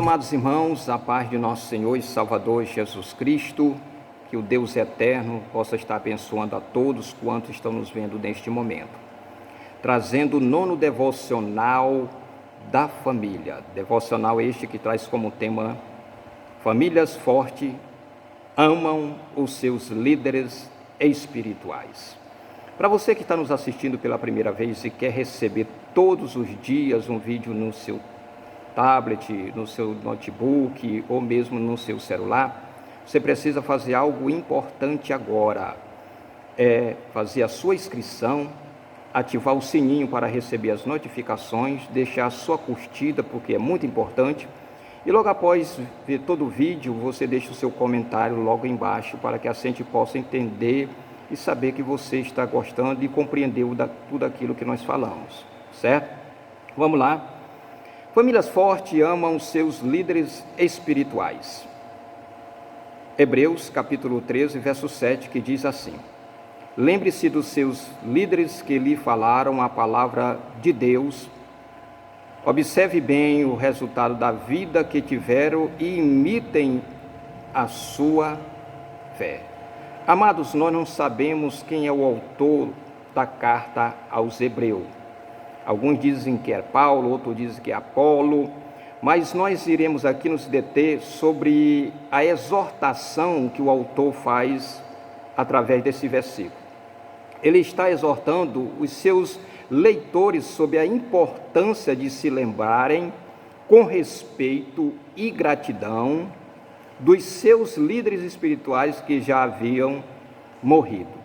amados irmãos, a paz de nosso Senhor e Salvador Jesus Cristo, que o Deus eterno possa estar abençoando a todos quantos estão nos vendo neste momento. Trazendo o 9º devocional da família. Devocional este que traz como tema: famílias fortes amam os seus líderes espirituais. Para você que está nos assistindo pela primeira vez e quer receber todos os dias um vídeo no seu tablet, no seu notebook ou mesmo no seu celular, você precisa fazer algo importante agora. É fazer a sua inscrição, ativar o sininho para receber as notificações, deixar a sua curtida, porque é muito importante. E logo após ver todo o vídeo, você deixa o seu comentário logo embaixo, para que a gente possa entender e saber que você está gostando e compreendeu tudo aquilo que nós falamos, certo? Vamos lá. Famílias fortes amam os seus líderes espirituais. Hebreus capítulo 13, verso 7, que diz assim: lembre-se dos seus líderes que lhe falaram a palavra de Deus. Observe bem o resultado da vida que tiveram e imitem a sua fé. Amados, nós não sabemos quem é o autor da carta aos Hebreus. Alguns dizem que é Paulo, outros dizem que é Apolo, mas nós iremos aqui nos deter sobre a exortação que o autor faz através desse versículo. Ele está exortando os seus leitores sobre a importância de se lembrarem com respeito e gratidão dos seus líderes espirituais que já haviam morrido.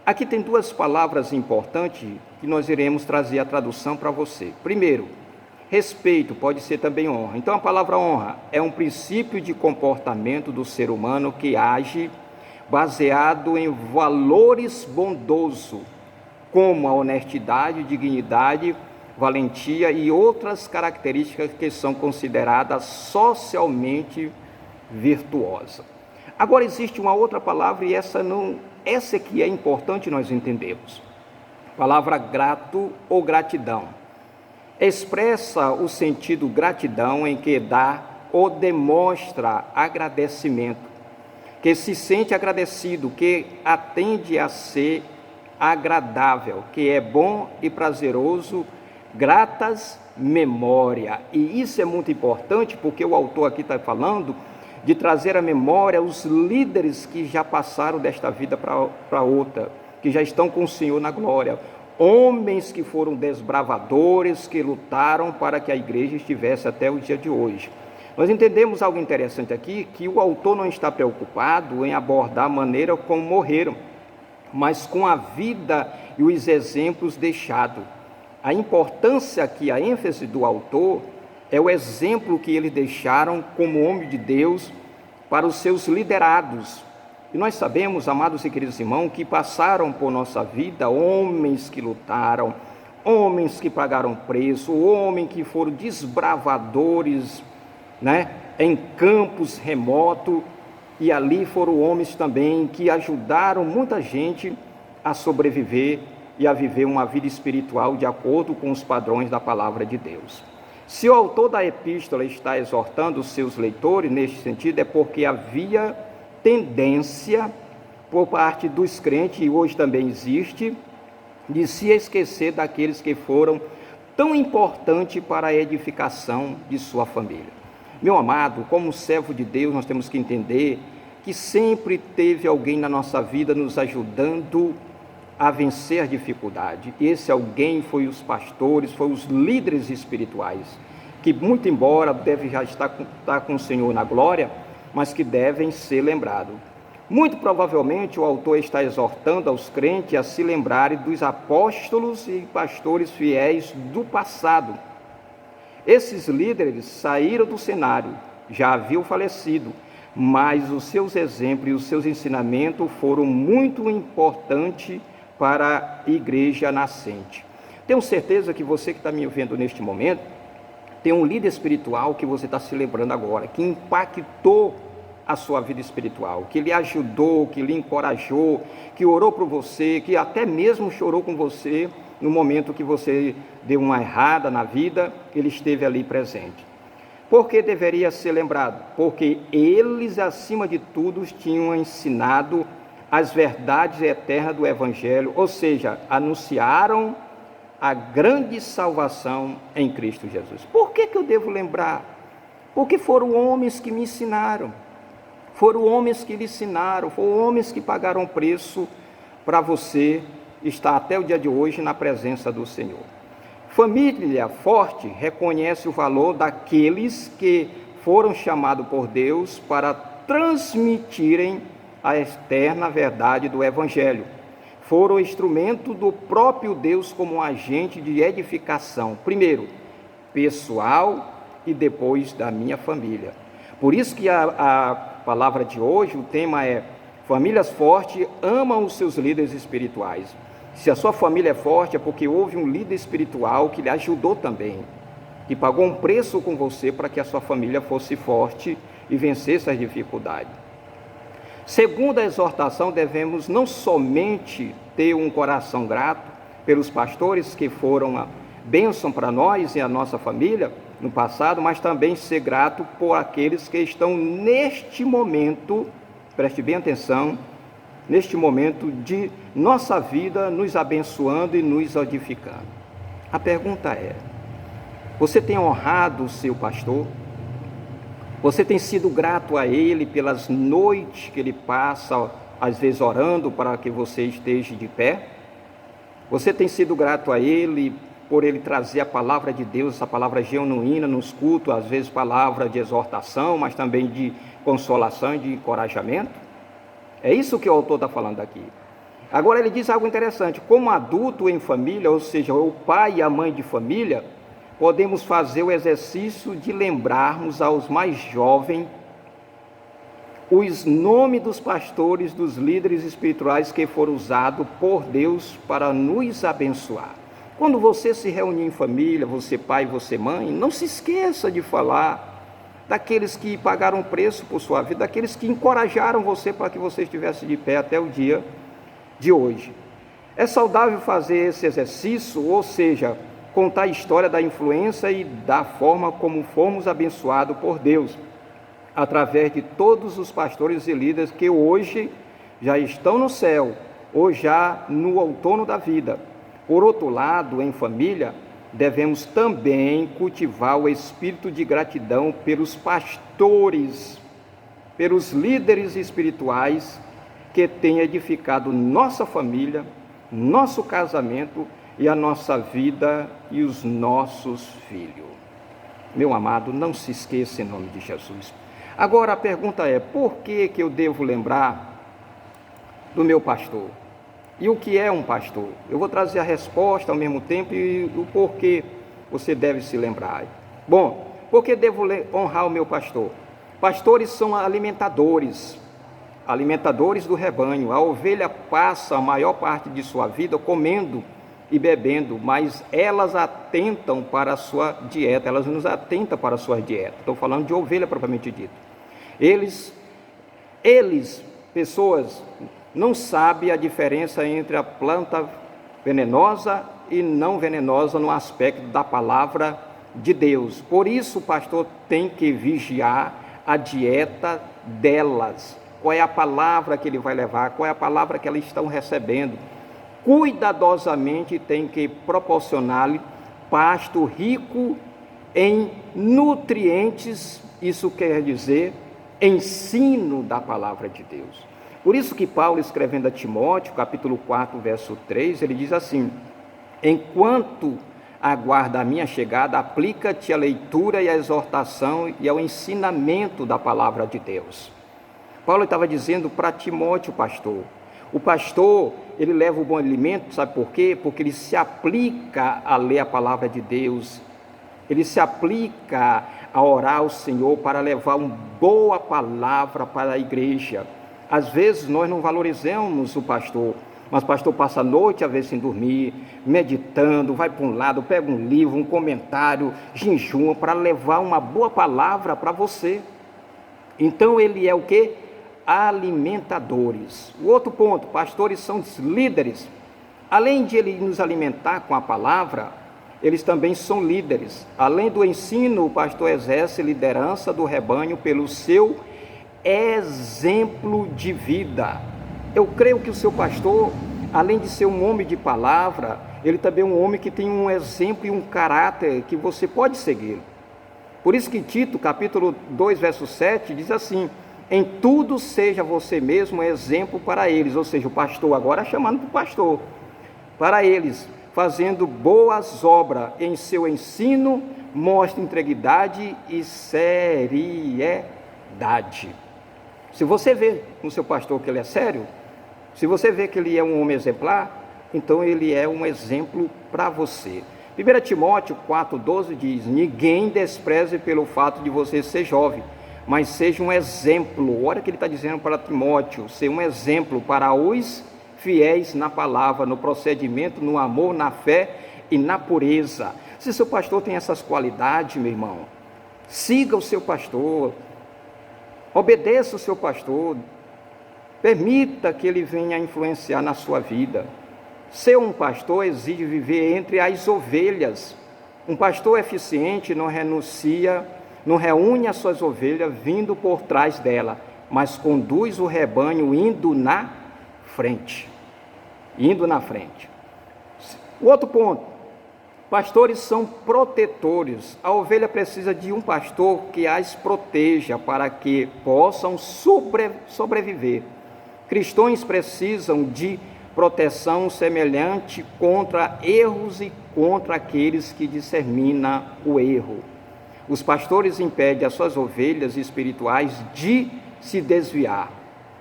Aqui tem duas palavras importantes que nós iremos trazer a tradução para você. Primeiro, respeito, pode ser também honra. Então a palavra honra é um princípio de comportamento do ser humano que age baseado em valores bondosos, como a honestidade, dignidade, valentia e outras características que são consideradas socialmente virtuosas. Agora existe uma outra palavra e essa que é importante nós entendermos. A palavra grato ou gratidão expressa o sentido gratidão em que dá ou demonstra agradecimento, que se sente agradecido, que atende a ser agradável, que é bom e prazeroso, gratas memória. E isso é muito importante porque o autor aqui está falando de trazer à memória os líderes que já passaram desta vida para outra, que já estão com o Senhor na glória. Homens que foram desbravadores, que lutaram para que a igreja estivesse até o dia de hoje. Nós entendemos algo interessante aqui, que o autor não está preocupado em abordar a maneira como morreram, mas com a vida e os exemplos deixados. A importância aqui, a ênfase do autor, é o exemplo que eles deixaram como homem de Deus para os seus liderados. E nós sabemos, amados e queridos irmãos, que passaram por nossa vida homens que lutaram, homens que pagaram preço, homens que foram desbravadores, em campos remotos, e ali foram homens também que ajudaram muita gente a sobreviver e a viver uma vida espiritual de acordo com os padrões da palavra de Deus. Se o autor da epístola está exortando os seus leitores neste sentido, é porque havia tendência por parte dos crentes, e hoje também existe, de se esquecer daqueles que foram tão importantes para a edificação de sua família. Meu amado, como servo de Deus, nós temos que entender que sempre teve alguém na nossa vida nos ajudando a vencer a dificuldade. Esse alguém foi os pastores, foi os líderes espirituais, que muito embora devem já estar com o Senhor na glória, mas que devem ser lembrados. Muito provavelmente o autor está exortando aos crentes a se lembrarem dos apóstolos e pastores fiéis do passado. Esses líderes saíram do cenário, já haviam falecido, mas os seus exemplos e os seus ensinamentos foram muito importantes para a igreja nascente. Tenho certeza que você que está me vendo neste momento, tem um líder espiritual que você está se lembrando agora, que impactou a sua vida espiritual, que lhe ajudou, que lhe encorajou, que orou por você, que até mesmo chorou com você no momento que você deu uma errada na vida, ele esteve ali presente. Por que deveria ser lembrado? Porque eles, acima de tudo, tinham ensinado as verdades eternas do Evangelho, ou seja, anunciaram a grande salvação em Cristo Jesus. Por que eu devo lembrar? Porque foram homens que me ensinaram, foram homens que lhe ensinaram, foram homens que pagaram preço para você estar até o dia de hoje na presença do Senhor. Família forte reconhece o valor daqueles que foram chamados por Deus para transmitirem a eterna verdade do Evangelho. Foram instrumento do próprio Deus como agente de edificação, primeiro pessoal e depois da minha família. Por isso que a palavra de hoje, o tema é: famílias fortes amam os seus líderes espirituais. Se a sua família é forte, é porque houve um líder espiritual que lhe ajudou também, que pagou um preço com você para que a sua família fosse forte e vencesse as dificuldades. Segundo a exortação, devemos não somente ter um coração grato pelos pastores que foram a bênção para nós e a nossa família no passado, mas também ser grato por aqueles que estão neste momento, preste bem atenção, neste momento de nossa vida, nos abençoando e nos edificando. A pergunta é: você tem honrado o seu pastor? Você tem sido grato a ele pelas noites que ele passa, às vezes orando para que você esteja de pé? Você tem sido grato a ele por ele trazer a palavra de Deus, essa palavra genuína nos cultos, às vezes palavra de exortação, mas também de consolação e de encorajamento? É isso que o autor está falando aqui. Agora ele diz algo interessante: como adulto em família, ou seja, o pai e a mãe de família, podemos fazer o exercício de lembrarmos aos mais jovens os nomes dos pastores, dos líderes espirituais que foram usados por Deus para nos abençoar. Quando você se reunir em família, você pai, você mãe, não se esqueça de falar daqueles que pagaram preço por sua vida, daqueles que encorajaram você para que você estivesse de pé até o dia de hoje. É saudável fazer esse exercício, ou seja, contar a história da influência e da forma como fomos abençoados por Deus, através de todos os pastores e líderes que hoje já estão no céu, ou já no outono da vida. Por outro lado, em família, devemos também cultivar o espírito de gratidão pelos pastores, pelos líderes espirituais que têm edificado nossa família, nosso casamento e a nossa vida e os nossos filhos. Meu amado, não se esqueça em nome de Jesus. Agora a pergunta é: por que eu devo lembrar do meu pastor? E o que é um pastor? Eu vou trazer a resposta ao mesmo tempo e o porquê você deve se lembrar. Bom, por que devo honrar o meu pastor? Pastores são alimentadores do rebanho. A ovelha passa a maior parte de sua vida comendo e bebendo, mas elas atentam para a sua dieta, elas nos atentam para a sua dieta. Estou falando de ovelha propriamente dita. Eles, pessoas, não sabem a diferença entre a planta venenosa e não venenosa no aspecto da palavra de Deus. Por isso o pastor tem que vigiar a dieta delas. Qual é a palavra que ele vai levar? Qual é a palavra que elas estão recebendo? Cuidadosamente tem que proporcionar-lhe pasto rico em nutrientes, isso quer dizer ensino da palavra de Deus. Por isso que Paulo, escrevendo a Timóteo, capítulo 4, verso 3, ele diz assim: enquanto aguarda a minha chegada, aplica-te à leitura e à exortação e ao ensinamento da palavra de Deus. Paulo estava dizendo para Timóteo, pastor. O pastor, ele leva o bom alimento, sabe por quê? Porque ele se aplica a ler a palavra de Deus, ele se aplica a orar ao Senhor para levar uma boa palavra para a igreja. Às vezes nós não valorizamos o pastor, mas o pastor passa a noite a ver sem dormir, meditando, vai para um lado, pega um livro, um comentário, jejuma para levar uma boa palavra para você. Então ele é o quê? Alimentadores. O outro ponto, pastores são os líderes. Além de ele nos alimentar com a palavra, eles também são líderes. Além do ensino, o pastor exerce liderança do rebanho pelo seu exemplo de vida. Eu creio que o seu pastor, além de ser um homem de palavra, ele também é um homem que tem um exemplo e um caráter que você pode seguir. Por isso que Tito, capítulo 2, verso 7, diz assim: em tudo seja você mesmo exemplo para eles. Ou seja, o pastor agora chamando para o pastor, para eles, fazendo boas obras em seu ensino, mostre integridade e seriedade. Se você vê no seu pastor que ele é sério, se você vê que ele é um homem exemplar, então ele é um exemplo para você. 1 Timóteo 4,12 diz: ninguém despreze pelo fato de você ser jovem, mas seja um exemplo. Olha o que ele está dizendo para Timóteo: ser um exemplo para os fiéis na palavra, no procedimento, no amor, na fé e na pureza. Se seu pastor tem essas qualidades, meu irmão, siga o seu pastor, obedeça o seu pastor, permita que ele venha influenciar na sua vida. Ser um pastor exige viver entre as ovelhas. Um pastor eficiente não reúne as suas ovelhas vindo por trás dela, mas conduz o rebanho indo na frente. O outro ponto: pastores são protetores. A ovelha precisa de um pastor que as proteja para que possam sobreviver. Cristãos precisam de proteção semelhante contra erros e contra aqueles que disseminam o erro. Os pastores impedem as suas ovelhas espirituais de se desviar,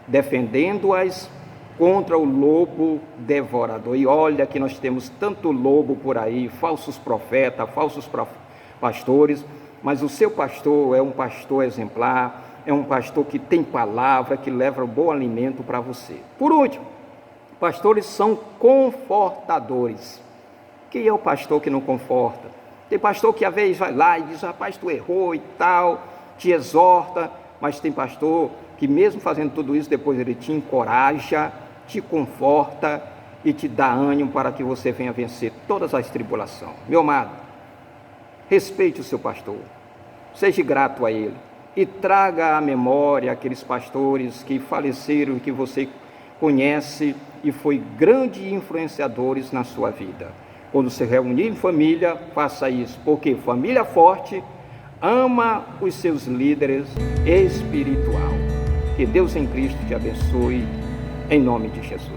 defendendo-as contra o lobo devorador. E olha que nós temos tanto lobo por aí, falsos profetas, pastores, mas o seu pastor é um pastor exemplar, é um pastor que tem palavra, que leva bom alimento para você. Por último, pastores são confortadores. Quem é o pastor que não conforta? Tem pastor que às vezes vai lá e diz: rapaz, tu errou e tal, te exorta, mas tem pastor que mesmo fazendo tudo isso, depois ele te encoraja, te conforta e te dá ânimo para que você venha vencer todas as tribulações. Meu amado, respeite o seu pastor, seja grato a ele e traga à memória aqueles pastores que faleceram e que você conhece e foi grandes influenciadores na sua vida. Quando se reunir em família, faça isso, porque família forte ama os seus líderes espiritual. Que Deus em Cristo te abençoe, em nome de Jesus.